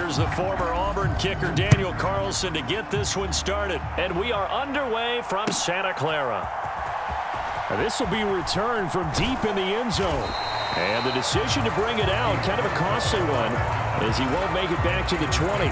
Here's the former Auburn kicker Daniel Carlson to get this one started. And we are underway from Santa Clara. This will be returned from deep in the end zone. And the decision to bring it out, kind of a costly one, as he won't make it back to the 20.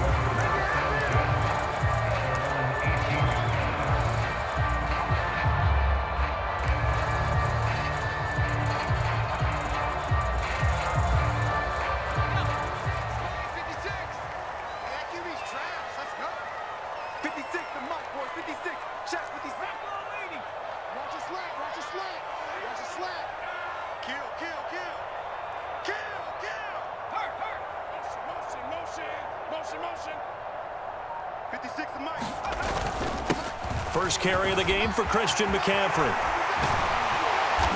First carry of the game for Christian McCaffrey.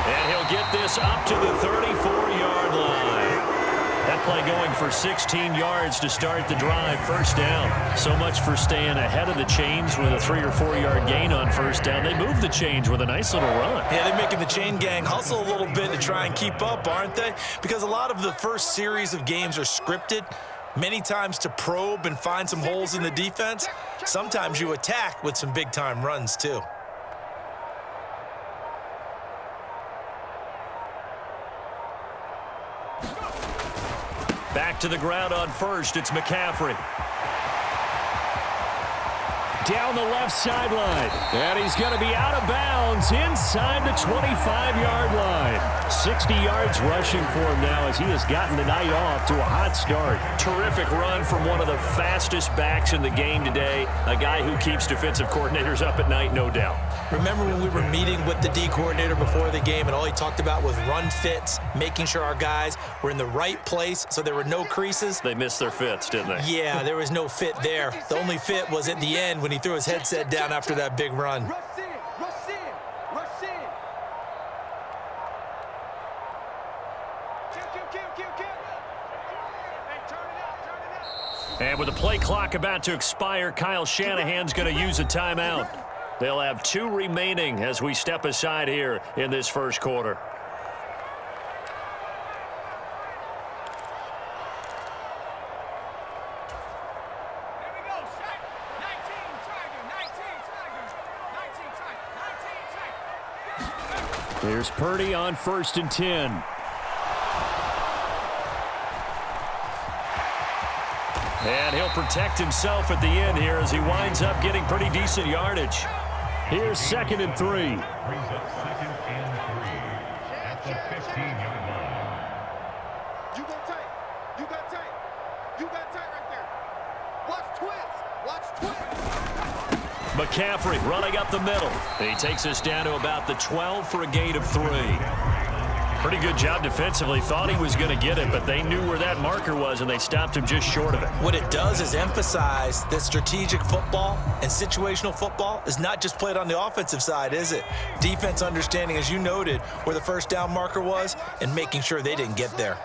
And he'll get this up to the 34-yard line. That play going for 16 yards to start the drive. First down. So much for staying ahead of the chains with a 3 or 4 yard gain on first down. They move the chains with a nice little run. Yeah, they're making the chain gang hustle a little bit to try and keep up, aren't they? Because a lot of the first series of games are scripted. Many times to probe and find some holes in the defense. Sometimes you attack with some big-time runs, too. Back to the ground on first. It's McCaffrey. Down the left sideline. And he's going to be out of bounds inside the 25-yard line. 60 yards rushing for him now as he has gotten the night off to a hot start. Terrific run from one of the fastest backs in the game today. A guy who keeps defensive coordinators up at night, no doubt. Remember when we were meeting with the D coordinator before the game and all he talked about was run fits, making sure our guys were in the right place so there were no creases? They missed their fits, didn't they? Yeah, there was no fit there. The only fit was at the end when he threw his headset down after that big run. And with the play clock about to expire, Kyle Shanahan's going to use a timeout. They'll have 2 remaining as we step aside here in this first quarter. Here's Purdy on 1st and 10. And he'll protect himself at the end here as he winds up getting pretty decent yardage. Here's 2nd and 3. Brings up 2nd and 3 at the 15-yard line. You go tight. You got tight. You got tight right there. Watch twins. Watch twins. McCaffrey running up the middle. He takes us down to about the 12 for a gain of 3. Pretty good job defensively. Thought he was going to get it, but they knew where that marker was, and they stopped him just short of it. What it does is emphasize that strategic football and situational football is not just played on the offensive side, is it? Defense understanding, as you noted, where the first down marker was and making sure they didn't get there.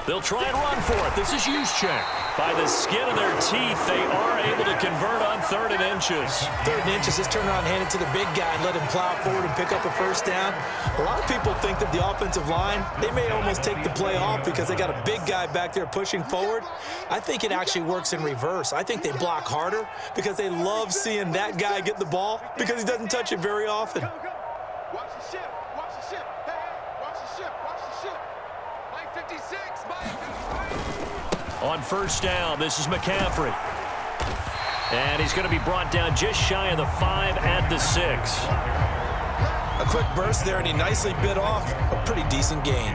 They'll try and run for it. This is Juszczyk. By the skin of their teeth, they are able to convert on 3rd and inches. 3rd and inches, just turn around, hand it to the big guy, and let him plow forward and pick up a first down. A lot of people think that the offensive line, they may almost take the play off because they got a big guy back there pushing forward. I think it actually works in reverse. I think they block harder because they love seeing that guy get the ball because he doesn't touch it very often. Watch the ship. Watch the ship. Hey, watch the ship. Watch the ship. Mike 56. On first down, this is McCaffrey. And he's going to be brought down just shy of the 5 at the 6. A quick burst there, and he nicely bit off a pretty decent gain.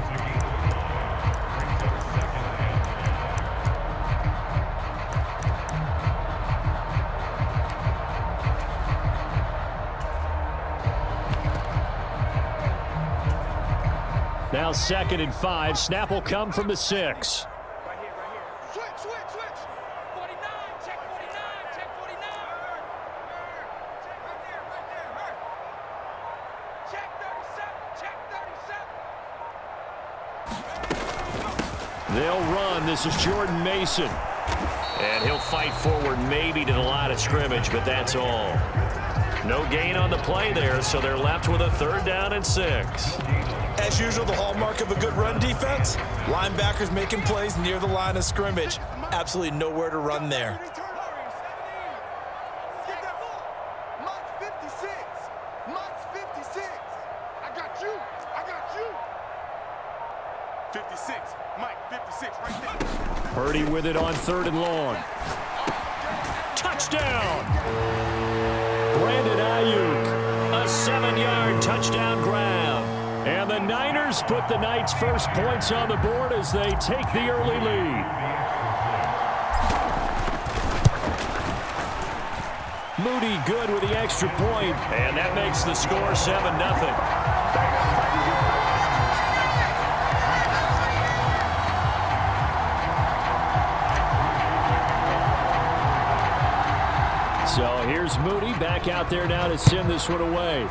Now 2nd and 5. Snap will come from the 6. They'll run. This is Jordan Mason. And he'll fight forward maybe to the line of scrimmage, but that's all. No gain on the play there, so they're left with a 3rd down and 6. As usual, the hallmark of a good run defense, linebackers making plays near the line of scrimmage. Absolutely nowhere to run there. Mike's 56. Mike's 56. I got you. I got you. 56. Mike, 56 right there. Purdy with it on 3rd and long. Touchdown! Brandon Aiyuk. A 7-yard touchdown grab. And the Niners put the Knights' first points on the board as they take the early lead. Moody good with the extra point. And that makes the score 7-0. So here's Moody back out there now to send this one away.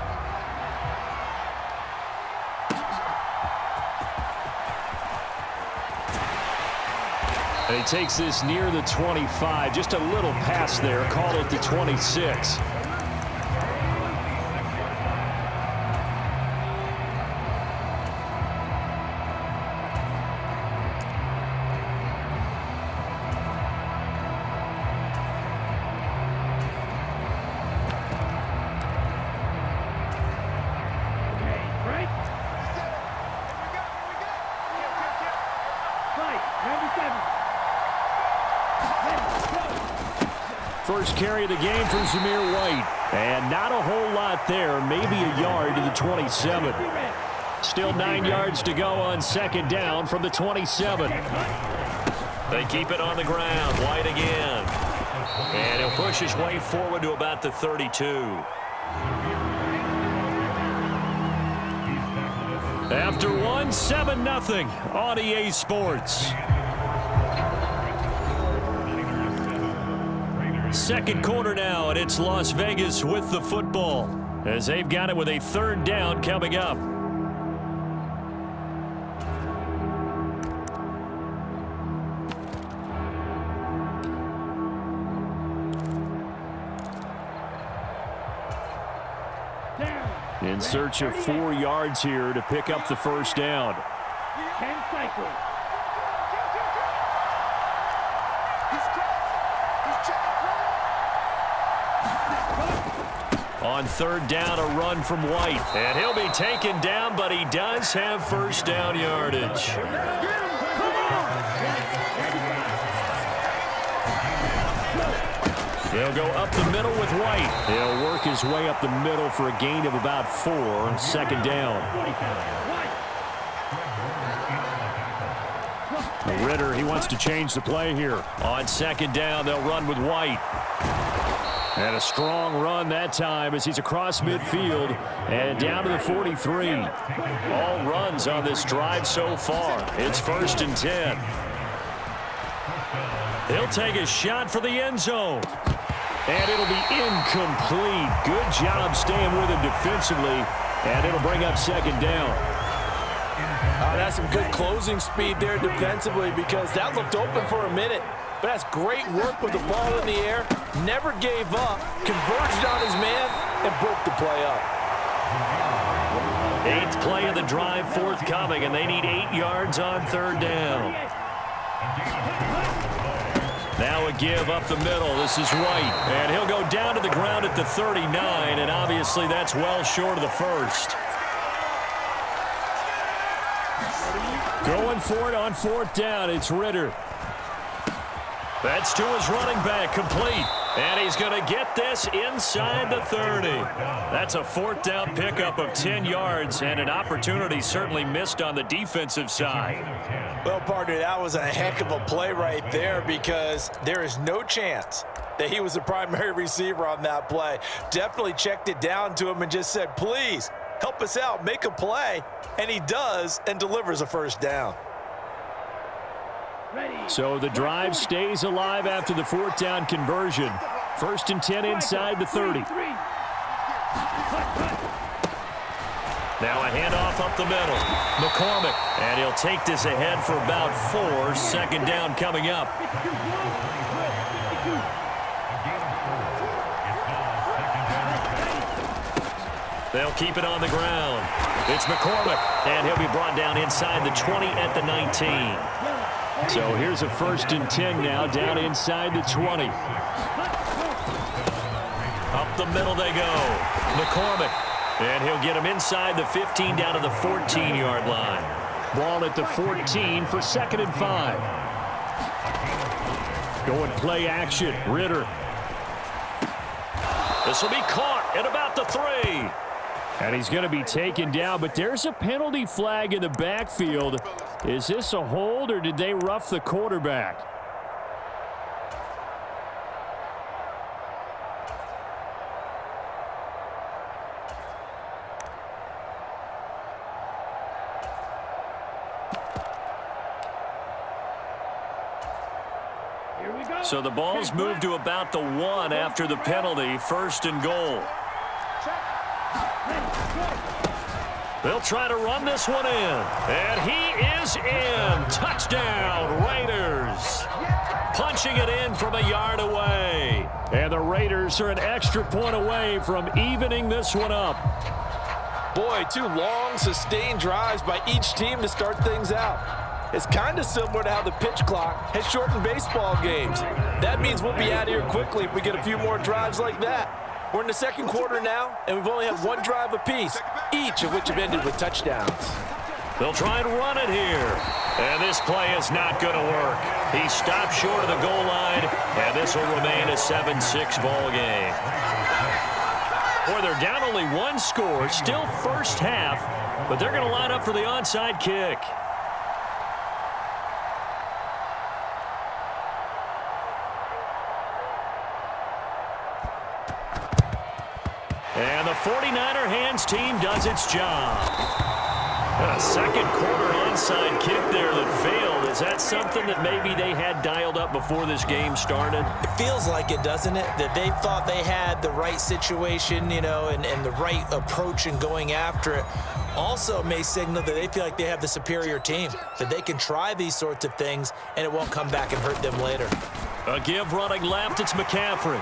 And he takes this near the 25. Just a little pass there. Call it the 26. First carry of the game for Zamir White. And not a whole lot there. Maybe a yard to the 27. Still 9 yards to go on 2nd down from the 27. They keep it on the ground. White again. And he'll push his way forward to about the 32. After one, 7-0 on EA Sports. Second quarter now, and it's Las Vegas with the football as they've got it with a 3rd down coming up. In search of 4 yards here to pick up the 1st down. 10 cycles. On 3rd down, a run from White. And he'll be taken down, but he does have 1st down yardage. They'll go up the middle with White. He'll work his way up the middle for a gain of about 4. 2nd down. Ritter, he wants to change the play here. On 2nd down, they'll run with White. And a strong run that time as he's across midfield and down to the 43. All runs on this drive so far. It's 1st and 10. He'll take a shot for the end zone. And it'll be incomplete. Good job staying with him defensively. And it'll bring up 2nd down. That's some good closing speed there defensively because that looked open for a minute. But that's great work with the ball in the air. Never gave up. Converged on his man and broke the play up. 8th play of the drive forthcoming, and they need 8 yards on 3rd down. Now a give up the middle. This is White. And he'll go down to the ground at the 39, and obviously that's well short of the 1st. Going for it on 4th down. It's Ritter. That's to his running back, complete. And he's going to get this inside the 30. That's a 4th down pickup of 10 yards and an opportunity certainly missed on the defensive side. Well, partner, that was a heck of a play right there because there is no chance that he was the primary receiver on that play. Definitely checked it down to him and just said, please, help us out, make a play. And he does and delivers a 1st down. So the drive stays alive after the 4th down conversion. 1st and 10 inside the 30. Now a handoff up the middle. McCormick. And he'll take this ahead for about 4. 2nd down coming up. They'll keep it on the ground. It's McCormick, and he'll be brought down inside the 20 at the 19. So here's a 1st and 10 now, down inside the 20. Up the middle they go. McCormick, and he'll get him inside the 15 down to the 14-yard line. Ball at the 14 for 2nd and 5. Going play action. Ritter. This will be caught at about the 3. And he's going to be taken down, but there's a penalty flag in the backfield. Is this a hold, or did they rough the quarterback? So the ball's moved to about the 1 after the penalty, 1st and goal. They'll try to run this one in. And he is in. Touchdown, Raiders. Punching it in from a yard away. And the Raiders are an extra point away from evening this one up. Boy, 2 long, sustained drives by each team to start things out. It's kind of similar to how the pitch clock has shortened baseball games. That means we'll be out of here quickly if we get a few more drives like that. We're in the 2nd quarter now, and we've only had 1 drive apiece, each of which have ended with touchdowns. They'll try and run it here. And this play is not going to work. He stopped short of the goal line, and this will remain a 7-6 ball game. Boy, they're down only 1 score, still first half, but they're going to line up for the onside kick. And the 49er hands team does its job. A 2nd quarter onside kick there that failed. Is that something that maybe they had dialed up before this game started? It feels like it, doesn't it? That they thought they had the right situation, you know, and the right approach in going after it. Also may signal that they feel like they have the superior team, that they can try these sorts of things and it won't come back and hurt them later. A give running left, it's McCaffrey.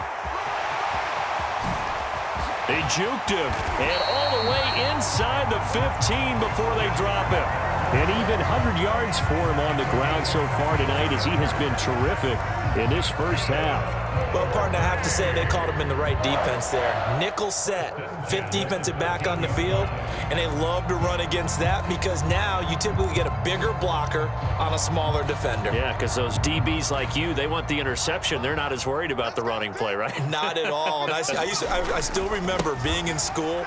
They juked him, and all the way inside the 15 before they drop him. And even 100 yards for him on the ground so far tonight, as he has been terrific in this first half. Well, partner, I have to say they called him in the right defense there. Nickel set, 5th defensive back on the field, and they love to run against that because now you typically get a bigger blocker on a smaller defender. Yeah, because those DBs like you, they want the interception. They're not as worried about the running play, right? Not at all. And I still remember being in school,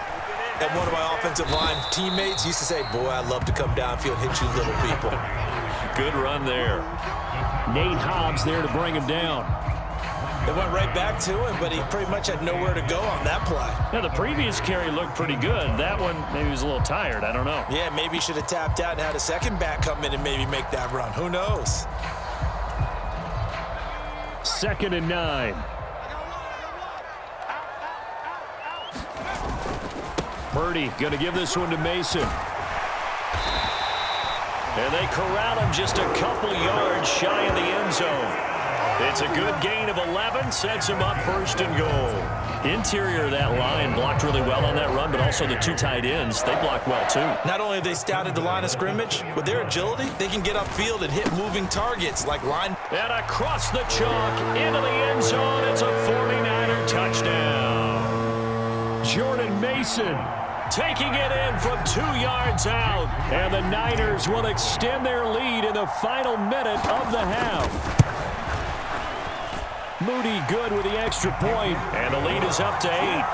and one of my offensive line teammates used to say, boy, I'd love to come downfield and hit you little people. Good run there. Nate Hobbs there to bring him down. They went right back to him, but he pretty much had nowhere to go on that play. Now, the previous carry looked pretty good. That one, maybe he was a little tired. I don't know. Yeah, maybe he should have tapped out and had a second back come in and maybe make that run. Who knows? 2nd and 9. Purdy going to give this one to Mason. And they corral him just a couple yards shy of the end zone. It's a good gain of 11, sets him up 1st and goal. Interior of that line blocked really well on that run, but also the 2 tight ends, they blocked well too. Not only have they scouted the line of scrimmage, with their agility, they can get upfield and hit moving targets like line. And across the chalk, into the end zone, it's a 49er touchdown. Jordan Mason taking it in from 2 yards out. And the Niners will extend their lead in the final minute of the half. Moody good with the extra point. And the lead is up to 8.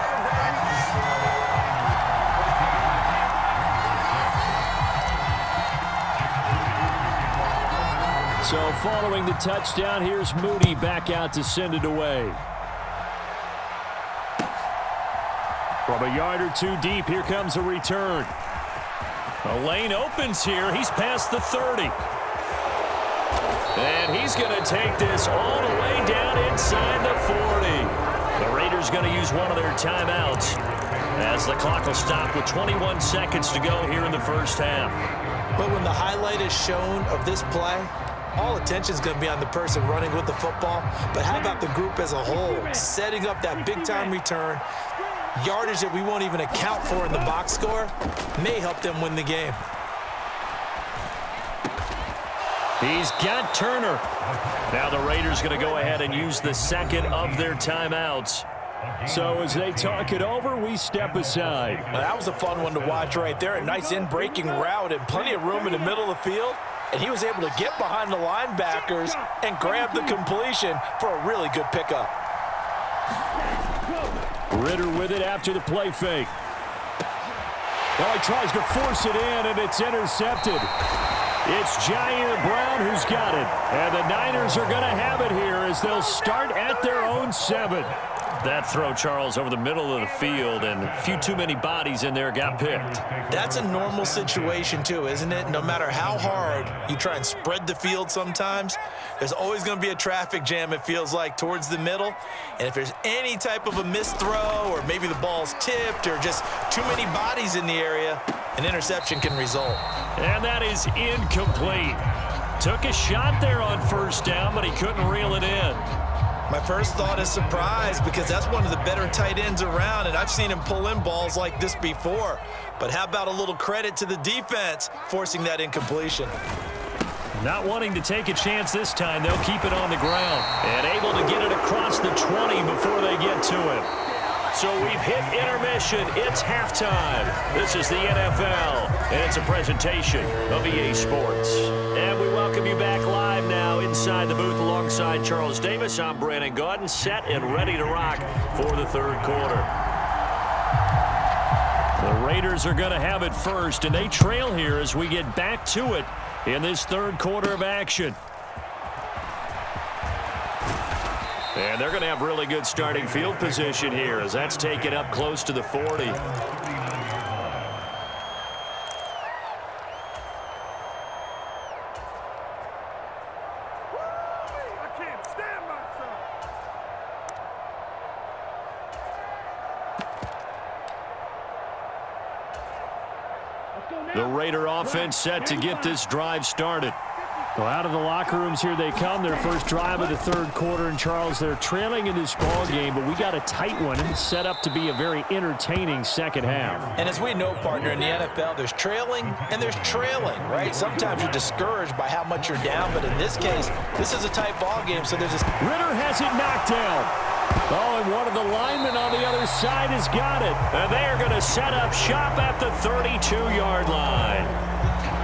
So following the touchdown, here's Moody back out to send it away. From a yard or 2 deep, here comes a return. The lane opens here. He's past the 30. And he's going to take this all the way down inside the 40. The Raiders going to use one of their timeouts as the clock will stop with 21 seconds to go here in the first half. But when the highlight is shown of this play, all attention is going to be on the person running with the football. But how about the group as a whole, setting up that big-time return? Yardage that we won't even account for in the box score may help them win the game. He's got Turner. Now the Raiders going to go ahead and use the second of their timeouts. So as they talk it over, we step aside. Well, that was a fun one to watch right there. A nice in-breaking route and plenty of room in the middle of the field. And he was able to get behind the linebackers and grab the completion for a really good pickup. Ritter with it after the play fake. Well, he tries to force it in, and it's intercepted. It's Jair Brown who's got it. And the Niners are going to have it here as they'll start at their own 7. That throw, Charles, over the middle of the field, and a few too many bodies in there got picked. That's a normal situation, too, isn't it? No matter how hard you try and spread the field sometimes, there's always going to be a traffic jam, it feels like, towards the middle. And if there's any type of a missed throw or maybe the ball's tipped or just too many bodies in the area, an interception can result. And that is incomplete. Took a shot there on first down, but he couldn't reel it in. My first thought is surprise because that's one of the better tight ends around, and I've seen him pull in balls like this before. But how about a little credit to the defense forcing that incompletion? Not wanting to take a chance this time, they'll keep it on the ground and able to get it across the 20 before they get to it. So we've hit intermission. It's halftime. This is the NFL, and it's a presentation of EA Sports. And we welcome you back live now inside the booth alongside Charles Davis. I'm Brandon Gaudin, set and ready to rock for the third quarter. The Raiders are going to have it first, and they trail here as we get back to it in this third quarter of action. And they're going to have really good starting field position here as that's taken up close to the 40. I can't stand myself. The Raider offense set to get this drive started. Well, out of the locker rooms here they come. Their first drive of the third quarter. And, Charles, they're trailing in this ball game, but we got a tight one set up to be a very entertaining second half. And as we know, partner, in the NFL, there's trailing and there's trailing, right? Sometimes you're discouraged by how much you're down, but in this case, this is a tight ball game, so there's this. Ritter has it knocked down. Oh, and one of the linemen on the other side has got it. And they are going to set up shop at the 32-yard line.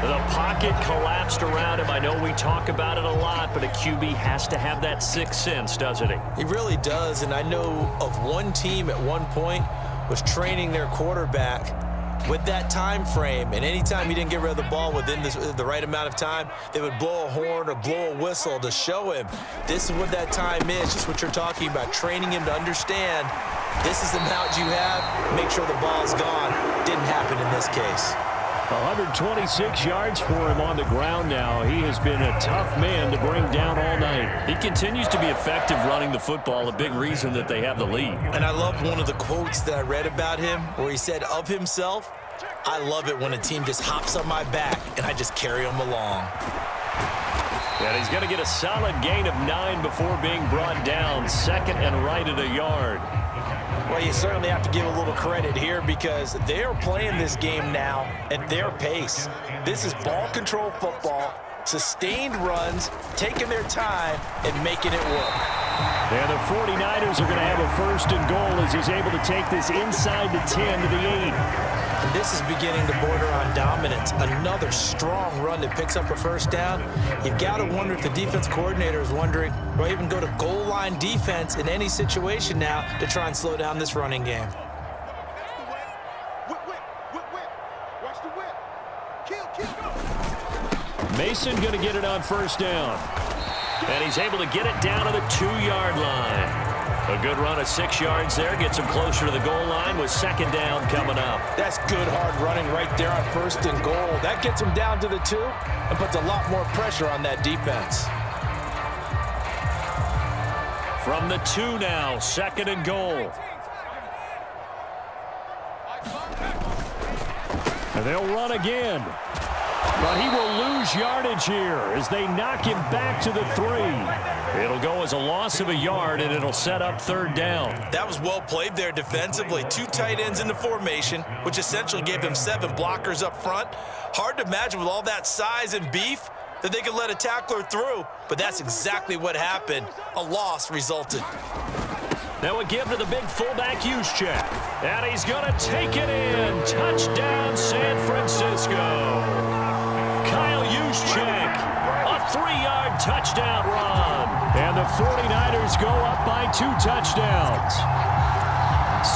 The pocket collapsed around him. I know we talk about it a lot, but a QB has to have that sixth sense, doesn't he? He really does, and I know of one team at one point was training their quarterback with that time frame, and anytime he didn't get rid of the ball within the right amount of time, they would blow a horn or blow a whistle to show him this is what that time is, just what you're talking about, training him to understand this is the amount you have, make sure the ball's gone. Didn't happen in this case. 126 yards for him on the ground now. He has been a tough man to bring down all night. He continues to be effective running the football, a big reason that they have the lead. And I love one of the quotes that I read about him where he said of himself, I love it when a team just hops on my back and I just carry them along. And he's going to get a solid gain of 9 before being brought down, second and right at a yard. Well, you certainly have to give a little credit here because they are playing this game now at their pace. This is ball control football, sustained runs, taking their time and making it work. And the 49ers are going to have a first and goal as he's able to take this inside the 10 to the 8. And this is beginning to border on dominance. Another strong run that picks up a first down. You've got to wonder if the defense coordinator is wondering, do I even go to goal line defense in any situation now to try and slow down this running game? Whip, whip, whip, whip. Watch the whip. Kill, go. Mason going to get it on first down. And he's able to get it down to the 2-yard line. A good run of 6 yards there. Gets him closer to the goal line with second down coming up. That's good hard running right there on first and goal. That gets him down to the 2 and puts a lot more pressure on that defense. From the 2 now, second and goal. And they'll run again. But he will lose yardage here as they knock him back to the 3. It'll go as a loss of a yard, and it'll set up 3rd down. That was well played there defensively. 2 tight ends in the formation, which essentially gave him 7 blockers up front. Hard to imagine with all that size and beef that they could let a tackler through, but that's exactly what happened. A loss resulted. Now a give to the big fullback Juszczyk. And he's going to take it in. Touchdown, San Francisco. Kyle Juszczyk, a 3-yard touchdown run. And the 49ers go up by 2 touchdowns.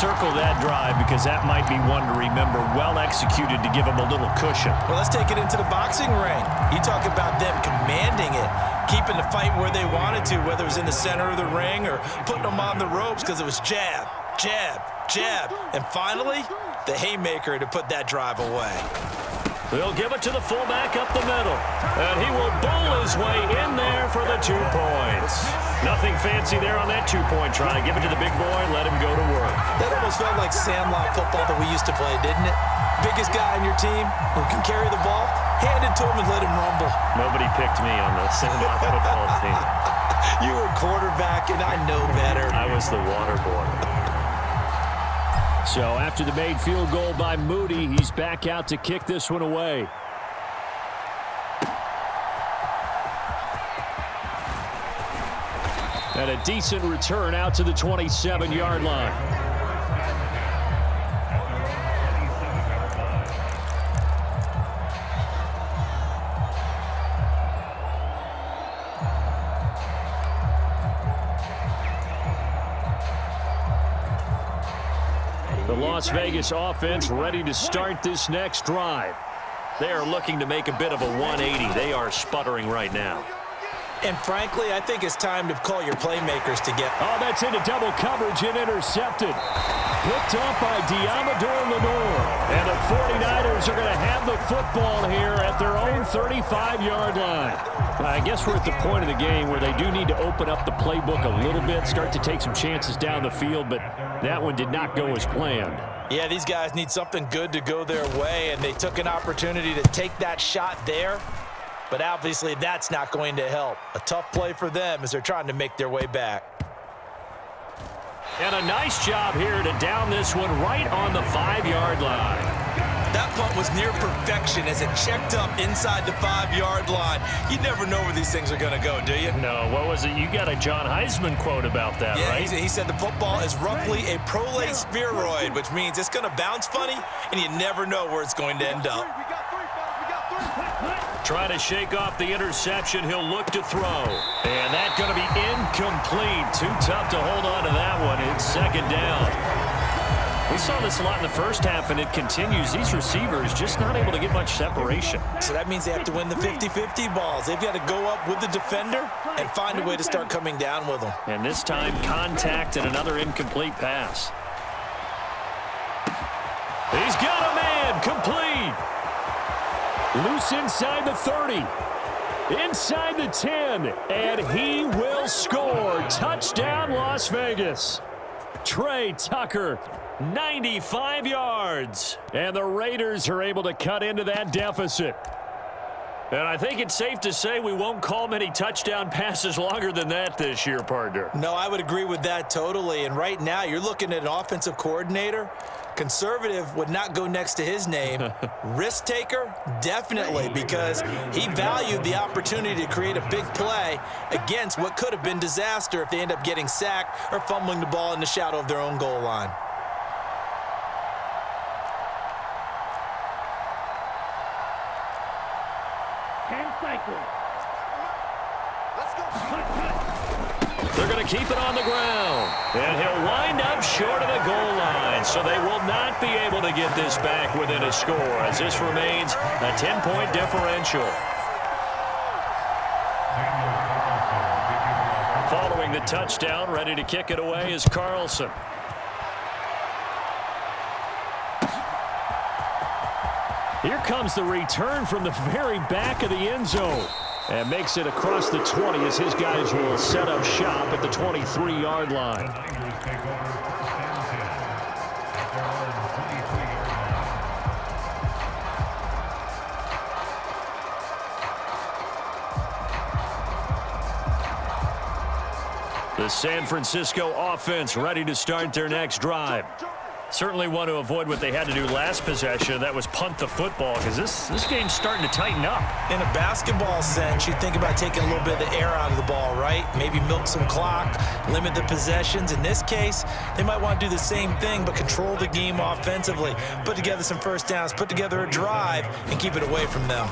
Circle that drive because that might be one to remember. Well executed to give them a little cushion. Well, let's take it into the boxing ring. You talk about them commanding it, keeping the fight where they wanted to, whether it was in the center of the ring or putting them on the ropes because it was jab, jab, jab. And finally, the haymaker to put that drive away. They'll give it to the fullback up the middle. And he will bowl his way in there for the 2 points. Nothing fancy there on that 2-point try. Give it to the big boy, let him go to work. That almost felt like sandlot football that we used to play, didn't it? Biggest guy on your team who can carry the ball, hand it to him and let him rumble. Nobody picked me on the sandlot football team. You were quarterback, and I know better. I was the water boy. So after the made field goal by Moody, he's back out to kick this one away. And a decent return out to the 27-yard line. The Las Vegas offense ready to start this next drive. They are looking to make a bit of a 180. They are sputtering right now. And frankly, I think it's time to call your playmakers together. Oh, that's into double coverage and intercepted. Picked up by Diamador Lenore. And the 49ers are going to have the football here at their own 35-yard line. I guess we're at the point of the game where they do need to open up the playbook a little bit, start to take some chances down the field, but that one did not go as planned. Yeah, these guys need something good to go their way, and they took an opportunity to take that shot there. But obviously, that's not going to help. A tough play for them as they're trying to make their way back. And a nice job here to down this one right on the 5-yard line. That punt was near perfection as it checked up inside the 5-yard line. You never know where these things are going to go, do you? No, what was it? You got a John Heisman quote about that, yeah, right? He said the football is roughly a prolate spheroid, which means it's going to bounce funny, and you never know where it's going to end up. Trying to shake off the interception. He'll look to throw. And that's going to be incomplete. Too tough to hold on to that one. It's 2nd down. We saw this a lot in the first half, and it continues. These receivers just not able to get much separation. So that means they have to win the 50-50 balls. They've got to go up with the defender and find a way to start coming down with them. And this time, contact and another incomplete pass. He's got a man. Complete. Loose inside the 30. Inside the 10. And he will score. Touchdown, Las Vegas. Trey Tucker, 95 yards. And the Raiders are able to cut into that deficit. And I think it's safe to say we won't call many touchdown passes longer than that this year, partner. No, I would agree with that totally. And right now, you're looking at an offensive coordinator. Conservative would not go next to his name. Risk taker, definitely, because he valued the opportunity to create a big play against what could have been disaster if they end up getting sacked or fumbling the ball in the shadow of their own goal line. They're going to keep it on the ground. And he'll wind up short of the goal line. So they will not be able to get this back within a score as this remains a 10-point differential. Following the touchdown, ready to kick it away is Carlson. Here comes the return from the very back of the end zone. And makes it across the 20 as his guys will set up shop at the 23-yard line. The San Francisco offense ready to start their next drive. Certainly want to avoid what they had to do last possession. That was punt the football, because this game's starting to tighten up. In a basketball sense, you think about taking a little bit of the air out of the ball, right? Maybe milk some clock, limit the possessions. In this case, they might want to do the same thing, but control the game offensively. Put together some first downs, put together a drive, and keep it away from them.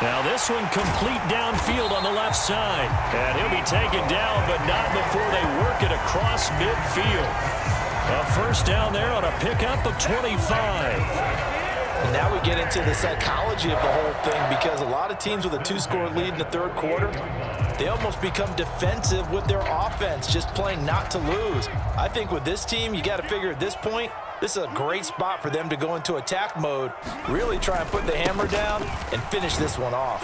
Now this one complete downfield on the left side. And he'll be taken down, but not before they work it across midfield. A first down there on a pickup of 25. And now we get into the psychology of the whole thing, because a lot of teams with a 2-score lead in the third quarter, they almost become defensive with their offense, just playing not to lose. I think with this team, you got to figure at this point, this is a great spot for them to go into attack mode, really try and put the hammer down and finish this one off.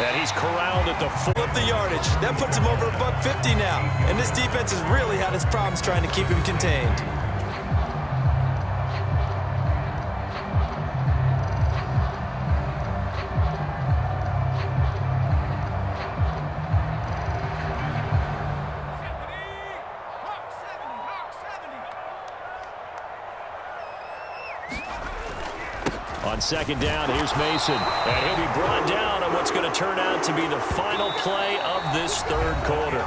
And he's corralled at the Flip the yardage. That puts him over $150 now. And this defense has really had its problems trying to keep him contained. On second down, here's Mason. And he'll be brought down on what's going to turn out to be the final play of this third quarter.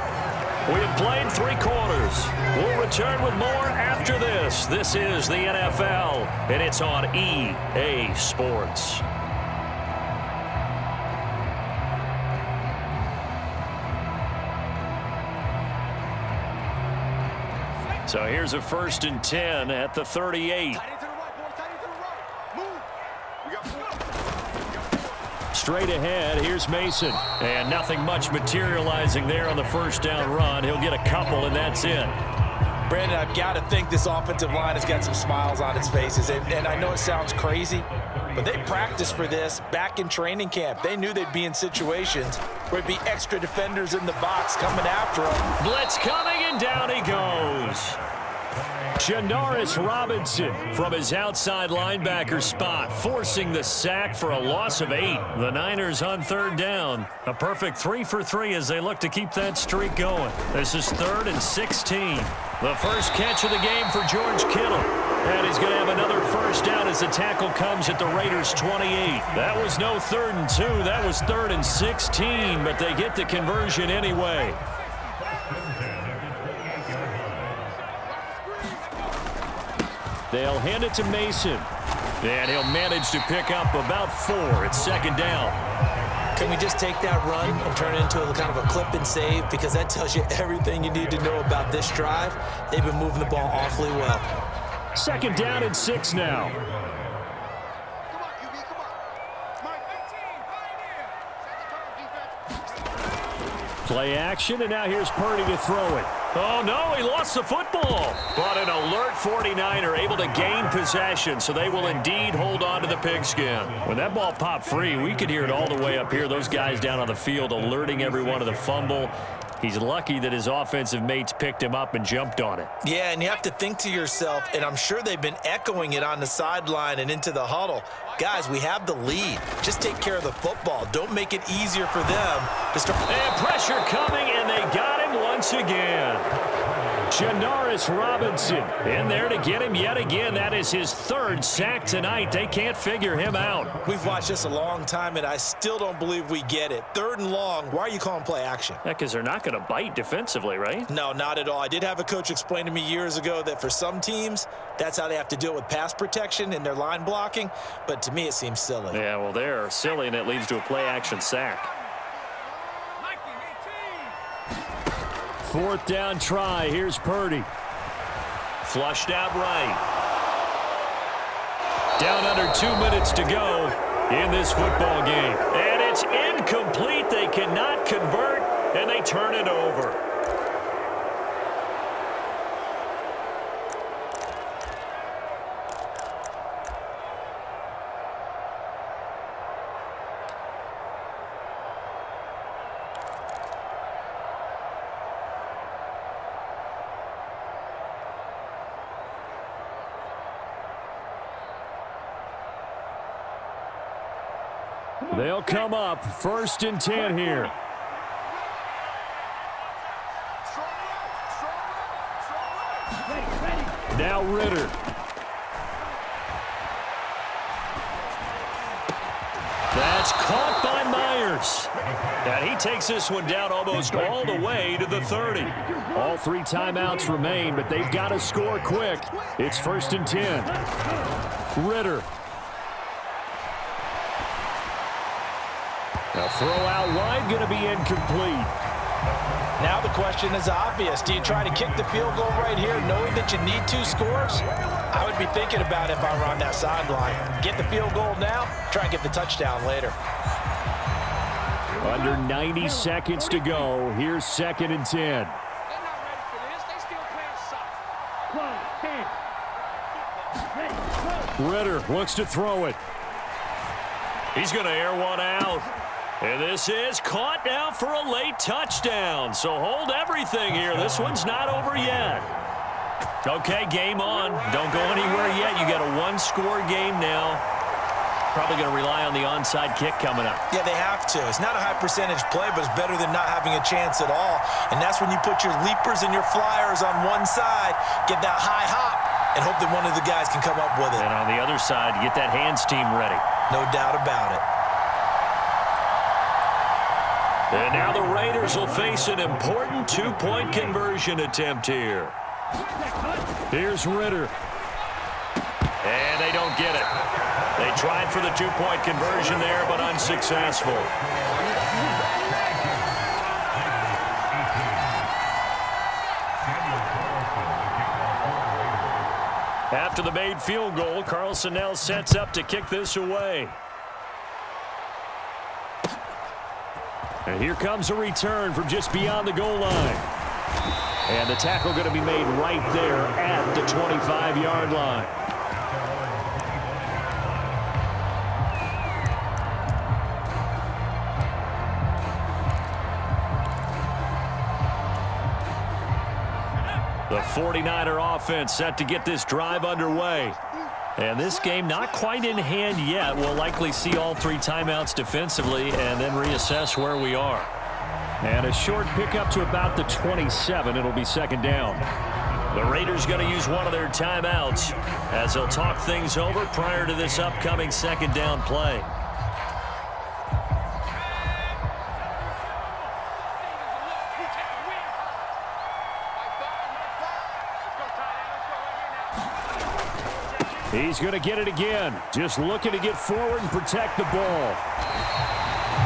We have played 3 quarters. We'll return with more after this. This is the NFL, and it's on EA Sports. So here's a 1st and 10 at the 38. Straight ahead, here's Mason. And nothing much materializing there on the first down run. He'll get a couple, and that's it. Brandon, I've got to think this offensive line has got some smiles on its faces. And I know it sounds crazy, but they practiced for this back in training camp. They knew they'd be in situations where it'd be extra defenders in the box coming after them. Blitz coming, and down he goes. Janoris Robinson from his outside linebacker spot, forcing the sack for a loss of 8. The Niners on third down. A perfect 3 for 3 as they look to keep that streak going. This is 3rd and 16. The first catch of the game for George Kittle. And he's going to have another first down as the tackle comes at the Raiders' 28. That was no 3rd and 2. That was 3rd and 16, but they get the conversion anyway. They'll hand it to Mason. And he'll manage to pick up about 4 at second down. Can we just take that run and turn it into a kind of a clip and save? Because that tells you everything you need to know about this drive. They've been moving the ball awfully well. Second down and 6 now. Come on, QB, come on. Mike, 18, defense. Play action, and now here's Purdy to throw it. Oh, no, he lost the football. But an alert 49er able to gain possession, so they will indeed hold on to the pigskin. When that ball popped free, we could hear it all the way up here. Those guys down on the field alerting everyone of the fumble. He's lucky that his offensive mates picked him up and jumped on it. Yeah, and you have to think to yourself, and I'm sure they've been echoing it on the sideline and into the huddle. Guys, we have the lead. Just take care of the football. Don't make it easier for them to start. And pressure coming, and they got him once again. Janoris Robinson in there to get him yet again. That is his 3rd sack tonight. They can't figure him out. We've watched this a long time, and I still don't believe we get it. 3rd and long. Why are you calling play action? Yeah, because they're not going to bite defensively, right? No, not at all. I did have a coach explain to me years ago that for some teams, that's how they have to deal with pass protection and their line blocking. But to me, it seems silly. Yeah, well, they're silly, and it leads to a play-action sack. 4th down try. Here's Purdy. Flushed out right. Down under 2 minutes to go in this football game. And it's incomplete. They cannot convert, and they turn it over. They'll come up 1st and 10 here. Now Ritter. That's caught by Myers. And he takes this one down almost all the way to the 30. All 3 timeouts remain, but they've got to score quick. It's 1st and 10. Ritter. A throw out wide, going to be incomplete. Now the question is obvious. Do you try to kick the field goal right here knowing that you need 2 scores? I would be thinking about it if I were on that sideline. Get the field goal now, try and get the touchdown later. Under 90 seconds to go. Here's 2nd and 10. They're not ready for this. They still playing soft. Ritter looks to throw it. He's going to air one out. And this is caught now for a late touchdown. So hold everything here. This one's not over yet. Okay, game on. Don't go anywhere yet. You got a 1-score game now. Probably going to rely on the onside kick coming up. Yeah, they have to. It's not a high percentage play, but it's better than not having a chance at all. And that's when you put your leapers and your flyers on one side, get that high hop, and hope that one of the guys can come up with it. And on the other side, get that hands team ready. No doubt about it. And now the Raiders will face an important 2-point conversion attempt here. Here's Ritter. And they don't get it. They tried for the 2-point conversion there, but unsuccessful. After the made field goal, Carlson now sets up to kick this away. And here comes a return from just beyond the goal line. And the tackle going to be made right there at the 25-yard line. The 49er offense set to get this drive underway. And this game not quite in hand yet. We'll likely see all 3 timeouts defensively and then reassess where we are. And a short pickup to about the 27. It'll be 2nd down. The Raiders going to use one of their timeouts as they'll talk things over prior to this upcoming 2nd down play. He's going to get it again. Just looking to get forward and protect the ball.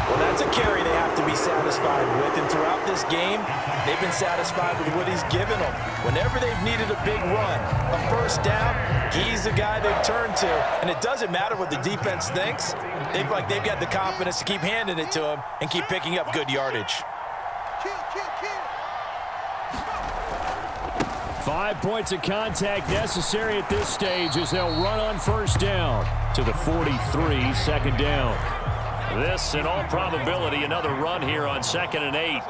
Well, that's a carry they have to be satisfied with. And throughout this game, they've been satisfied with what he's given them. Whenever they've needed a big run, a 1st down, he's the guy they've turned to. And it doesn't matter what the defense thinks. They've got the confidence to keep handing it to him and keep picking up good yardage. 5 points of contact necessary at this stage as they'll run on 1st down to the 43, 2nd down. This, in all probability, another run here on 2nd and 8.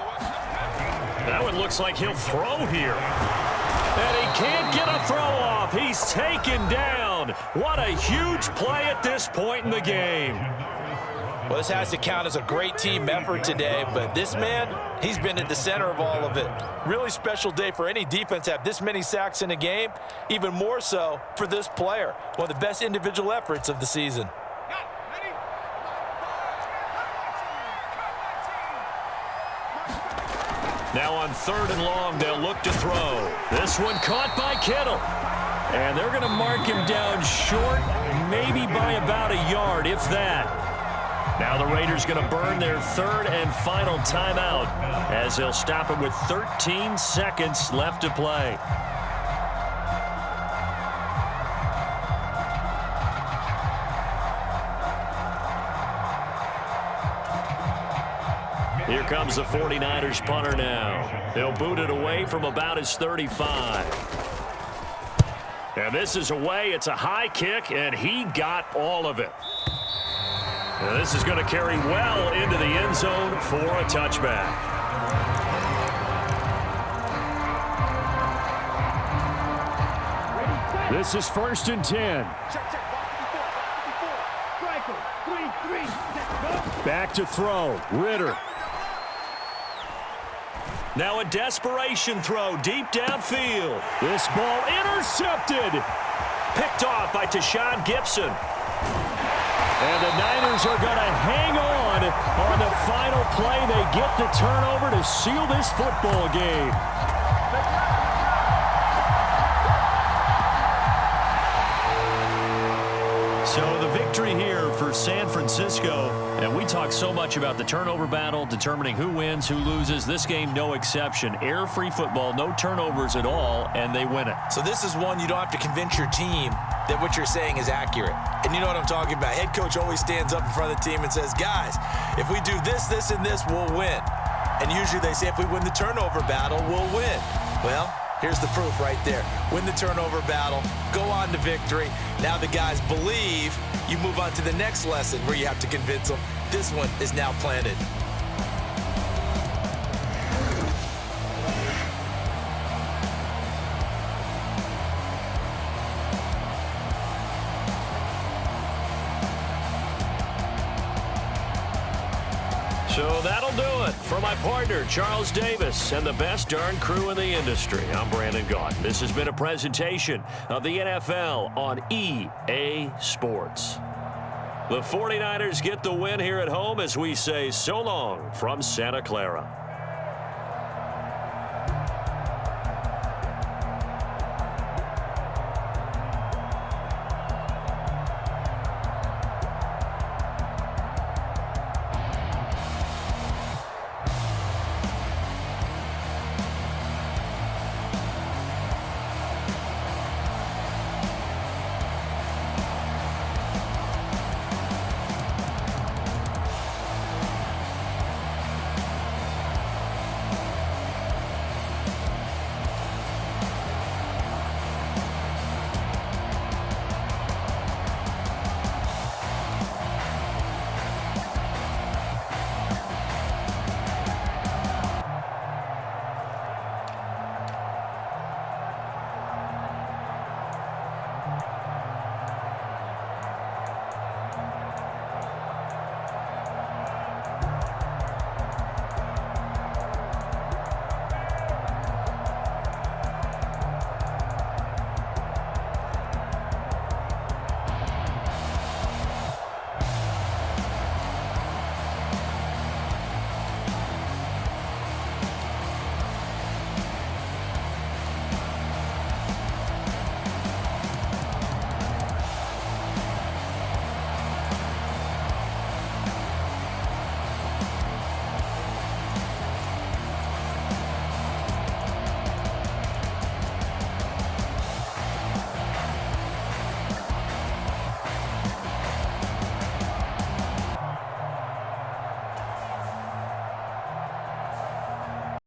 That one looks like he'll throw here. And he can't get a throw off. He's taken down. What a huge play at this point in the game. Well, this has to count as a great team effort today, but this man, he's been at the center of all of it. Really special day for any defense to have this many sacks in a game, even more so for this player. One of the best individual efforts of the season. Now on 3rd and long, they'll look to throw. This one caught by Kittle. And they're going to mark him down short, maybe by about a yard, if that. Now the Raiders going to burn their 3rd and final timeout as they'll stop him with 13 seconds left to play. Here comes the 49ers punter now. They'll boot it away from about his 35. And this is away. It's a high kick, and he got all of it. And this is going to carry well into the end zone for a touchback. This is 1st and 10. Striker, Back to throw. Ritter. Now a desperation throw deep downfield. This ball intercepted. Picked off by Tashawn Gibson. And the Niners are going to hang on the final play. They get the turnover to seal this football game. So the victory here for San Francisco. And we talk so much about the turnover battle, determining who wins, who loses. This game, no exception. Air-free football, no turnovers at all, and they win it. So this is one you don't have to convince your team that what you're saying is accurate. And you know what I'm talking about. Head coach always stands up in front of the team and says, guys, if we do this, this, and this, we'll win. And usually they say if we win the turnover battle, we'll win. Well, here's the proof right there. Win the turnover battle, go on to victory. Now the guys believe. You move on to the next lesson where you have to convince them. This one is now planted. So that'll do it. For my partner, Charles Davis, and the best darn crew in the industry, I'm Brandon Gaudin. This has been a presentation of the NFL on EA Sports. The 49ers get the win here at home as we say so long from Santa Clara.